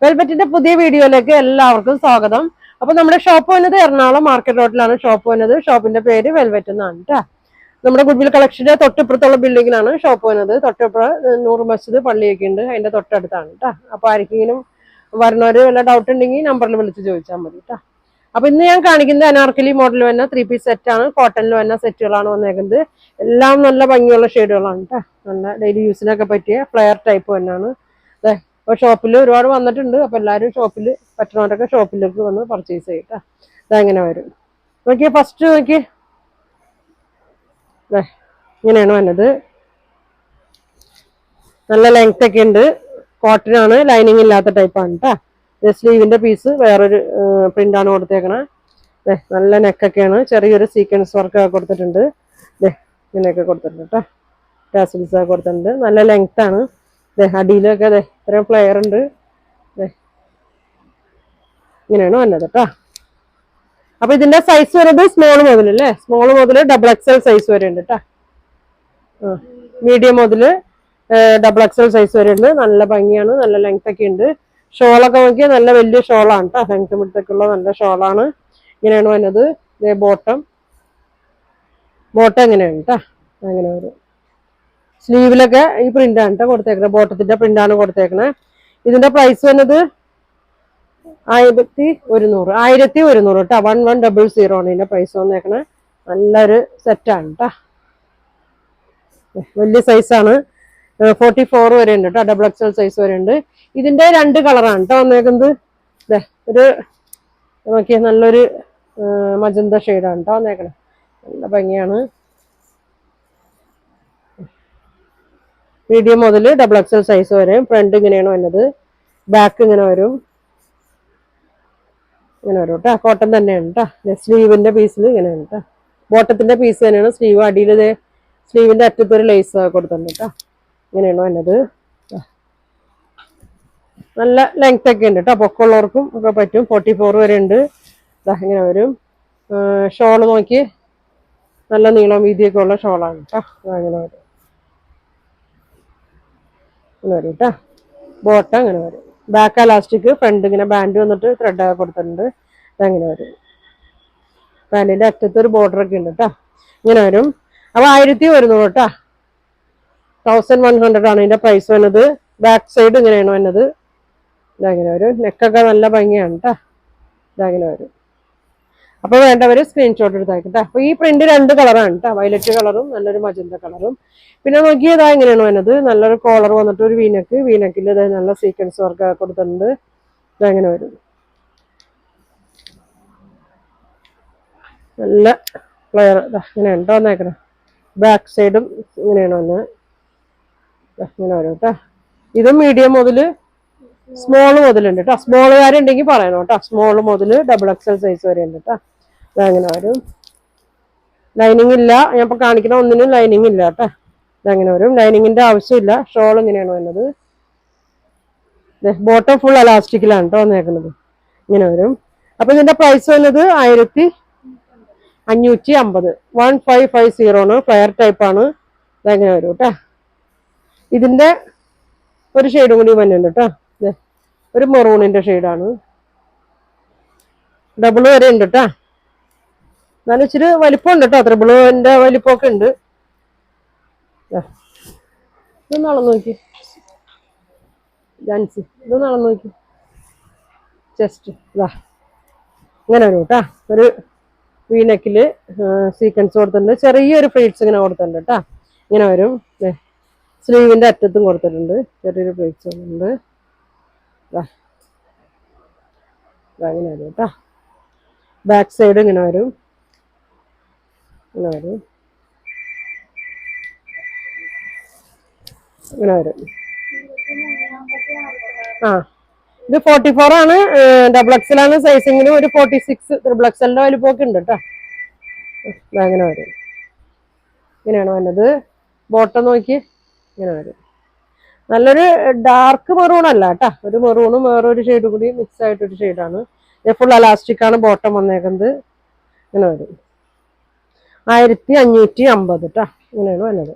വെൽവെറ്റിന്റെ പുതിയ വീഡിയോയിലേക്ക് എല്ലാവർക്കും സ്വാഗതം. അപ്പൊ നമ്മുടെ ഷോപ്പ് വന്നത് എറണാകുളം മാർക്കറ്റ് റോഡിലാണ് ഷോപ്പ് വന്നത്. ഷോപ്പിന്റെ പേര് വെൽവെറ്റ് എന്നാണ് കേട്ടോ. നമ്മുടെ ഗുഡ്വിൽ കളക്ഷന്റെ തൊട്ടിപ്പുറത്തുള്ള ബിൽഡിങ്ങിലാണ് ഷോപ്പ് വന്നത്. തൊട്ടിപ്പുറം നൂറ് മസ്ജിദ് പള്ളിയൊക്കെ ഉണ്ട്, അതിന്റെ തൊട്ടടുത്താണ് കേട്ടോ. അപ്പൊ ആർക്കെങ്കിലും വരുന്നവര് വല്ല ഡൗട്ട് ഉണ്ടെങ്കിൽ നമ്പറിൽ വിളിച്ച് ചോദിച്ചാൽ മതി കേട്ടോ. അപ്പൊ ഇന്ന് ഞാൻ കാണിക്കുന്നത് അനാർക്കലി മോഡൽ വന്ന 3 പീസ് സെറ്റ് ആണ്. കോട്ടണിൽ വന്ന സെറ്റുകളാണ് വന്നേക്കുന്നത്. എല്ലാം നല്ല ഭംഗിയുള്ള ഷെയ്ഡുകളാണ് കേട്ടോ. നല്ല ഡെയിലി യൂസിനൊക്കെ പറ്റിയ ഫ്ലെയർ ടൈപ്പ് തന്നെയാണ്. അപ്പൊ ഷോപ്പിൽ ഒരുപാട് വന്നിട്ടുണ്ട്. അപ്പൊ എല്ലാവരും ഷോപ്പിൽ പറ്റുന്നവരൊക്കെ ഷോപ്പിലേക്ക് വന്ന് പർച്ചേസ് ചെയ്യട്ടാ. ഇതെങ്ങനെ വരും നോക്കിയേ. ഫസ്റ്റ് നോക്കി ഇങ്ങനെയാണ് വന്നത്. നല്ല ലെങ്ത് ഒക്കെ ഉണ്ട്. കോട്ടനാണ്, ലൈനിങ് ഇല്ലാത്ത ടൈപ്പാണ് കേട്ടാ. സ്ലീവിന്റെ പീസ് വേറൊരു പ്രിന്റാണ് കൊടുത്തേക്കണേ. നല്ല നെക്കൊക്കെയാണ്. ചെറിയൊരു സീക്വൻസ് വർക്ക് കൊടുത്തിട്ടുണ്ട്. ഇങ്ങനെയൊക്കെ കൊടുത്തിട്ടുണ്ട് കേട്ടോ. ടാസിൽസ് ഒക്കെ കൊടുത്തിട്ടുണ്ട്. നല്ല ലെങ്ത് ആണ്. അടിയിലൊക്കെ ഇത്രയും ഫ്ലെയർ ഉണ്ട്. ഇങ്ങനെയാണ് വന്നത് കേട്ടോ. അപ്പൊ ഇതിന്റെ സൈസ് വരുന്നത് സ്മോൾ മുതൽ അല്ലേ, സ്മോൾ മുതൽ XXL സൈസ് വരെ ഉണ്ട് കേട്ടോ. മീഡിയം മുതൽ XXL സൈസ് വരെ ഉണ്ട്. നല്ല ഭംഗിയാണ്, നല്ല ലെങ്ത് ഒക്കെ ഉണ്ട്. ഷോളൊക്കെ നോക്കിയാൽ നല്ല വലിയ ഷോളാണ് കേട്ടോ. ലെങ്ത് മിടത്തൊക്കെയുള്ള നല്ല ഷോളാണ്. ഇങ്ങനെയാണ് വന്നത്. ബോട്ടം എങ്ങനെയാണ് കേട്ടോ. അങ്ങനെ വരും. സ്ലീവിലൊക്കെ ഈ പ്രിന്റാണ് കേട്ടോ കൊടുത്തേക്കണേ. ബോട്ടത്തിന്റെ പ്രിന്റാണ് കൊടുത്തേക്കണേ. ഇതിന്റെ പ്രൈസ് വന്നത് 1100 കേട്ടോ. 1100 ആണ് ഇതിന്റെ പ്രൈസ് വന്നേക്കണേ. നല്ലൊരു സെറ്റാണ് കേട്ടോ. വലിയ സൈസാണ്. 44 വരെ ഉണ്ട് കേട്ടോ. XXL സൈസ് വരെ ഉണ്ട്. ഇതിന്റെ 2 കളറാണ് കേട്ടോ വന്നേക്കുന്നത്. ഒരു നോക്കിയാൽ നല്ലൊരു മജന്ത ഷെയ്ഡാണ് കേട്ടോ വന്നേക്കണേ. നല്ല ഭംഗിയാണ്. മീഡിയം മുതൽ XXL സൈസ് വരെ. ഫ്രണ്ട് ഇങ്ങനെയാണ് വന്നത്. ബാക്ക് ഇങ്ങനെ വരും. ഇങ്ങനെ വരും കേട്ടോ. കോട്ടൺ തന്നെയാണ് കേട്ടോ. സ്ലീവിന്റെ പീസിൽ ഇങ്ങനെയാണ് കേട്ടോ. ബോട്ടത്തിന്റെ പീസ് തന്നെയാണ്. സ്ലീവ് അടിയിൽ സ്ലീവിന്റെ അറ്റത്തൊരു ലേസ് കൊടുത്തിട്ടുണ്ട് കേട്ടോ. ഇങ്ങനെയാണ് വന്നത്. നല്ല ലെങ്ത് ഒക്കെ ഉണ്ട് കേട്ടോ. പൊക്കമുള്ളവർക്കും ഒക്കെ പറ്റും. 44 വരെ ഉണ്ട്. ഇങ്ങനെ വരും. ഷോള് നോക്കി നല്ല നീളം വീതിയൊക്കെ ഉള്ള ഷോളാണ് കേട്ടോ. അങ്ങനെ വരും. ഇങ്ങനെ വരും കേട്ടോ. ബോട്ടം അങ്ങനെ വരും. ബാക്ക് അലാസ്റ്റിക്, ഫ്രണ്ട് ഇങ്ങനെ ബാൻഡ് വന്നിട്ട് ത്രെഡ് ഒക്കെ കൊടുത്തിട്ടുണ്ട്. അങ്ങനെ വരും. പാൻറ്റിന്റെ അറ്റത്തൊരു ബോർഡർ ഒക്കെ ഉണ്ട് കേട്ടോ. ഇങ്ങനെ വരും. അപ്പൊ 1100 കേട്ടോ. 1100 ആണ് ഇതിന്റെ പ്രൈസ് വന്നത്. ബാക്ക് സൈഡ് ഇങ്ങനെയാണ് വന്നത്. ഇതങ്ങനെ വരും. നെക്കൊക്കെ നല്ല ഭംഗിയാണ് കേട്ടോ. ഇതങ്ങനെ വരും. അപ്പൊ വേണ്ടവര് സ്ക്രീൻഷോട്ട് എടുത്താക്കിട്ടോ. അപ്പൊ ഈ പ്രിന്റ് 2 കളറാണ് കേട്ടോ. വയലറ്റ് കളറും നല്ലൊരു മജന്ത കളറും. പിന്നെ നോക്കിയതാ ഇങ്ങനെയാണ് വന്നത്. നല്ലൊരു കോളർ വന്നിട്ട് ഒരു വീനക്കിൽ നല്ല സീക്വൻസ് വർക്ക് കൊടുത്തിട്ടുണ്ട്. ഇതങ്ങനെ വരും. നല്ല ഫ്ലെയർ ഇങ്ങനെയാണ് കേട്ടോ വന്നേക്കണേ. ബാക്ക് സൈഡും ഇങ്ങനെയാണ് വന്നത്. ഇങ്ങനെ വരും കേട്ടോ. ഇത് മീഡിയം മുതൽ സ്മോള് മുതലുണ്ട് കേട്ടോ. സ്മോളുകാരുണ്ടെങ്കിൽ പറയണം കേട്ടോ. സ്മോള് മുതൽ XXL സൈസ് വരെ ഉണ്ട് കേട്ടോ. ഇതങ്ങനെ വരും. ലൈനിങ് ഇല്ല. ഞാൻ ഇപ്പൊ കാണിക്കുന്ന ഒന്നിനും ലൈനിങ് ഇല്ല കേട്ടോ. ഇതങ്ങനെ വരും. ലൈനിങ്ങിന്റെ ആവശ്യമില്ല. ഷോൾ ഇങ്ങനെയാണ് വന്നത്. ബോട്ടം ഫുൾ അലാസ്റ്റിക്കിലാണ് കേട്ടോ വന്നേക്കുന്നത്. ഇങ്ങനെ വരും. അപ്പൊ ഇതിന്റെ പ്രൈസ് വന്നത് 1550. 1550 ആണ്. ഫ്ലെയർ ടൈപ്പ് ആണ്. ഇതങ്ങനെ വരും കേട്ടോ. ഇതിന്റെ ഒരു ഷെയ്ഡും കൂടി വന്നിട്ടുണ്ട് കേട്ടോ. ഒരു മെറൂണിന്റെ ഷെയ്ഡാണ്. ഡബിൾ വരെ ഉണ്ട് കേട്ടോ. എന്നാലും ഇച്ചിരി വലിപ്പം ഉണ്ട് കേട്ടോ. ത്രിബിളിന്റെ വലിപ്പമൊക്കെ ഉണ്ട്. ഇതൊന്ന് അളന്ന് നോക്കി ജാൻസി. ഇതൊന്ന് അളന്ന് നോക്കി. ചെസ്റ്റ് ഇങ്ങനെ വരും കേട്ടോ. ഒരു വീനക്കില് സീക്വൻസ് കൊടുത്തിട്ടുണ്ട്. ചെറിയൊരു ഫ്ലീറ്റ്സ് ഇങ്ങനെ കൊടുത്തിട്ടുണ്ട് കേട്ടോ. ഇങ്ങനെ വരും. സ്ലീവിന്റെ അറ്റത്തും കൊടുത്തിട്ടുണ്ട്. ചെറിയൊരു ഫ്ലീറ്റ്സ് വന്നിട്ടുണ്ട്. ഇങ്ങനെ വരും കേട്ടോ. ബാക്ക് സൈഡ് ഇങ്ങനെ വരും. ഇങ്ങനെ വരും. ഇങ്ങനെ വരും. ഇത് 44 ആണ്. XXL ആണ് സൈസിങ്ങിന്. ഒരു 46 XXLന്റെ വലിപ്പമൊക്കെ ഉണ്ട് കേട്ടോ. അങ്ങനെ വരും. ഇങ്ങനെയാണ് വന്നത്. ബോട്ടം നോക്കി ഇങ്ങനെ വരും. നല്ലൊരു ഡാർക്ക് മെറൂൺ അല്ല കേട്ടോ. ഒരു മെറൂണും വേറൊരു ഷെയ്ഡ് കൂടി മിക്സ് ആയിട്ടൊരു ഷെയ്ഡാണ്. ഫുൾ അലാസ്റ്റിക് ആണ് ബോട്ടം വന്നേക്കുന്നത്. ഇങ്ങനെ വരും. 1550 കേട്ടോ. ഇങ്ങനെയാണ് വന്നത്.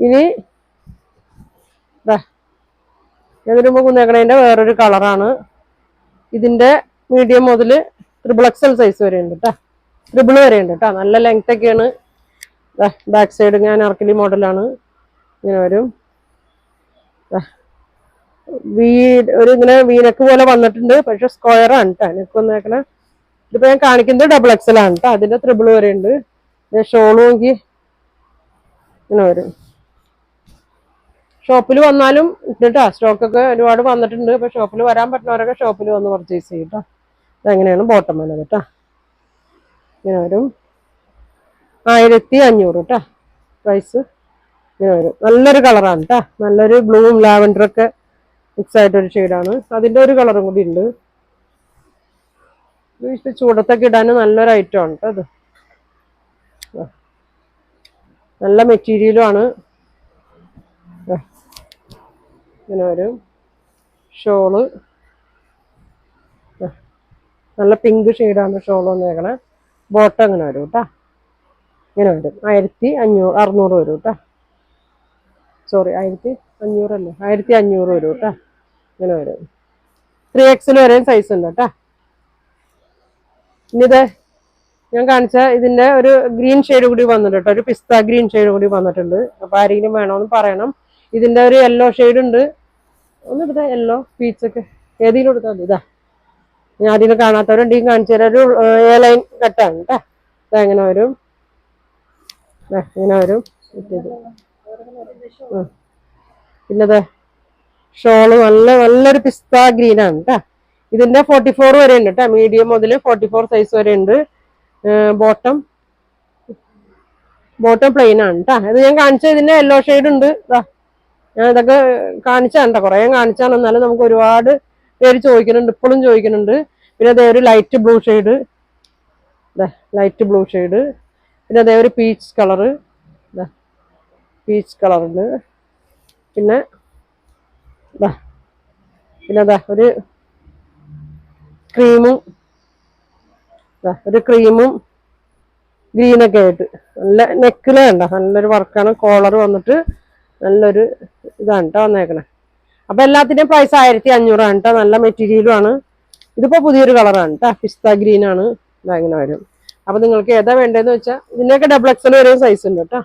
ഇനി ഇതിനു മുമ്പ് കുന്നേക്കണേന്റെ വേറൊരു കളറാണ്. ഇതിന്റെ മീഡിയം മുതൽ XXL സൈസ് വരെ ഉണ്ട് കേട്ടോ, ട്രിപ്പിൾ വരെ ഉണ്ട് കേട്ടോ. നല്ല ലെങ്ത് ഒക്കെയാണ്. ബാക്ക് സൈഡ് ഞാൻ അർക്കലി മോഡലാണ്. ഇങ്ങനെ വരും. ഒരു ഇങ്ങനെ വീനക്ക് പോലെ വന്നിട്ടുണ്ട്, പക്ഷെ സ്ക്വയർ ആണ് കേട്ടോ നെക്ക് വന്നേക്കണേ. ഇതിപ്പോ ഞാൻ കാണിക്കുന്നത് XXL ആണ് കേട്ടോ. അതിന്റെ ട്രിപ്പിൾ വരെ ഉണ്ട്. ഷോള് നോക്കി ഇങ്ങനെ വരും. ഷോപ്പിൽ വന്നാലും കേട്ടോ, സ്റ്റോക്കൊക്കെ ഒരുപാട് വന്നിട്ടുണ്ട്. അപ്പൊ ഷോപ്പിൽ വരാൻ പറ്റുന്നവരൊക്കെ ഷോപ്പിൽ വന്ന് പർച്ചേസ് ചെയ്യും കേട്ടോ. ഇതെങ്ങനെയാണ് ബോട്ടം വന്നത് കേട്ടോ. ഇങ്ങനെ വരും. 1500 കേട്ടോ പ്രൈസ്. ഇങ്ങനെ വരും. നല്ലൊരു കളറാണ് കേട്ടോ, നല്ലൊരു ബ്ലൂവും ലാവൻഡറൊക്കെ മിക്സ് ആയിട്ടൊരു ഷെയ്ഡാണ്. അതിന്റെ ഒരു കളറും കൂടി ഉണ്ട്. ചൂടത്തൊക്കെ ഇടാൻ നല്ലൊരു ഐറ്റം ആണ് കേട്ടോ. അത് നല്ല മെറ്റീരിയലും ആണ്. ഇങ്ങനെ വരും. ഷോള് നല്ല പിങ്ക് ഷെയ്ഡാണ് ഷോൾ വന്നേക്കണേ. ബോട്ടം ഇങ്ങനെ വരും കേട്ടോ. ഇങ്ങനെ വരും. 600 വരും കേട്ടോ. സോറി 1500 അല്ലേ, 1500 വരും കേട്ടോ. ഇങ്ങനെ വരും. 3XL വരെയും സൈസ് ഉണ്ട് കേട്ടോ. ഇനിത് ഞാൻ കാണിച്ച ഇതിന്റെ ഒരു ഗ്രീൻ ഷെയ്ഡ് കൂടി വന്നിട്ടുണ്ട് കേട്ടോ, ഒരു പിസ്ത ഗ്രീൻ ഷെയ്ഡ് കൂടി വന്നിട്ടുണ്ട്. അപ്പൊ ആരെങ്കിലും വേണമെന്ന് പറയണം. ഇതിന്റെ ഒരു യെല്ലോ ഷെയ്ഡ് ഉണ്ട്. ഒന്ന് എടുത്താ യെല്ലോ പീച്ചൊക്കെ ഏതെങ്കിലും എടുത്താൽ മതി. ഇതാ ഞാൻ അതിന് കാണാത്തവരുണ്ടെങ്കിൽ കാണിച്ചു തരാം. ഒരു എ ലൈൻ കട്ടാണ് കേട്ടോ. ഇതെങ്ങനെ വരും, ഇങ്ങനെ വരും. പിന്നത് ഷോള് നല്ലൊരു പിസ്ത ഗ്രീൻ ആണ് കേട്ടോ. ഇതിന്റെ 44 വരെ ഉണ്ട് കേട്ടോ. മീഡിയം മുതൽ 44 സൈസ് വരെ ഉണ്ട്. ബോട്ടം പ്ലെയിൻ ആണ് കേട്ടോ. ഇത് ഞാൻ കാണിച്ച ഇതിന്റെ യെല്ലോ ഷെയ്ഡ് ഉണ്ട്. ഞാൻ ഇതൊക്കെ കാണിച്ചാണ്, കുറെ കാണിച്ചാണ്. എന്നാലും നമുക്ക് ഒരുപാട് പേര് ചോദിക്കുന്നുണ്ട്, ഇപ്പോഴും ചോദിക്കുന്നുണ്ട്. പിന്നെ അതേ ഒരു ലൈറ്റ് ബ്ലൂ ഷെയ്ഡ്, പിന്നെ അതേ ഒരു പീച്ച് കളറ്, ഉണ്ട്. പിന്നെ അതാ ഒരു ക്രീമും ഗ്രീനൊക്കെ ആയിട്ട് നല്ല നെക്കില് കണ്ട നല്ലൊരു വർക്കാണ്. കോളർ വന്നിട്ട് നല്ലൊരു ഇതാണ് കേട്ടോ വന്നേക്കണേ. അപ്പൊ എല്ലാത്തിന്റെയും പ്രൈസ് 1500 ആണ് കേട്ടോ. നല്ല മെറ്റീരിയലും ആണ്. ഇതിപ്പോ പുതിയൊരു കളറാണ് കേട്ടോ, പിസ്ത ഗ്രീൻ ആണ്. ഇങ്ങനെ വരും. അപ്പൊ നിങ്ങൾക്ക് ഏതാ വേണ്ടതെന്ന് വെച്ചാൽ ഇതിന്റെയൊക്കെ XXL വരെയും സൈസ് ഉണ്ട് കേട്ടോ.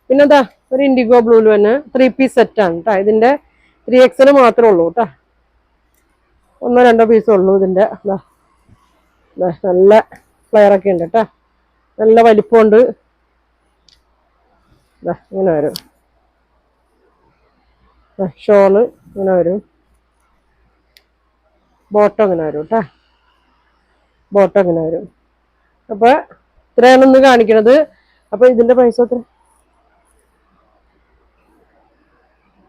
പിന്നെ എന്താ ഒരു ഇൻഡിഗോ ബ്ലൂല് തന്നെ 3 പീസ് സെറ്റ് ആണ് കേട്ടോ. ഇതിന്റെ 3XL മാത്രമേ ഉള്ളൂ കേട്ടോ. 1-2 പീസേ ഉള്ളൂ ഇതിന്റെ. നല്ല ഫ്ലെയർ ഒക്കെ ഉണ്ട് കേട്ടോ, നല്ല വലിപ്പമുണ്ട്. ഇങ്ങനെ വരും. ഷോള് ഇങ്ങനെ വരും. ബോട്ടം ഇങ്ങനെ വരും കേട്ടോ. ഇങ്ങനെ വരും. അപ്പൊ ഇത്രയാണ് ഒന്ന് കാണിക്കണത്. അപ്പൊ ഇതിന്റെ പൈസ എത്ര?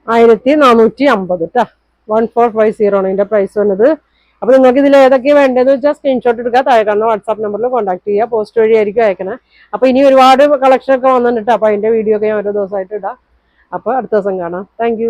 1450 കേട്ടോ. 1450 ആണ് ഇതിന്റെ പ്രൈസ് വന്നത്. അപ്പൊ നിങ്ങൾക്ക് ഇതിൽ ഏതൊക്കെയാണ് വേണ്ടതെന്ന് വെച്ചാൽ സ്ക്രീൻഷോട്ട് എടുക്കുക, താഴെ കാണുന്ന വാട്സാപ്പ് നമ്പറിൽ കോൺടാക്ട് ചെയ്യുക. പോസ്റ്റ് വഴി ആയിരിക്കും അയക്കണേ. അപ്പൊ ഇനി ഒരുപാട് കളക്ഷൻ ഒക്കെ വന്നിട്ടുണ്ട്. അപ്പൊ അതിന്റെ വീഡിയോ ഒക്കെ ഞാൻ ഓരോ ദിവസമായിട്ട് ഇടാം. അപ്പൊ അടുത്ത ദിവസം കാണാം. താങ്ക്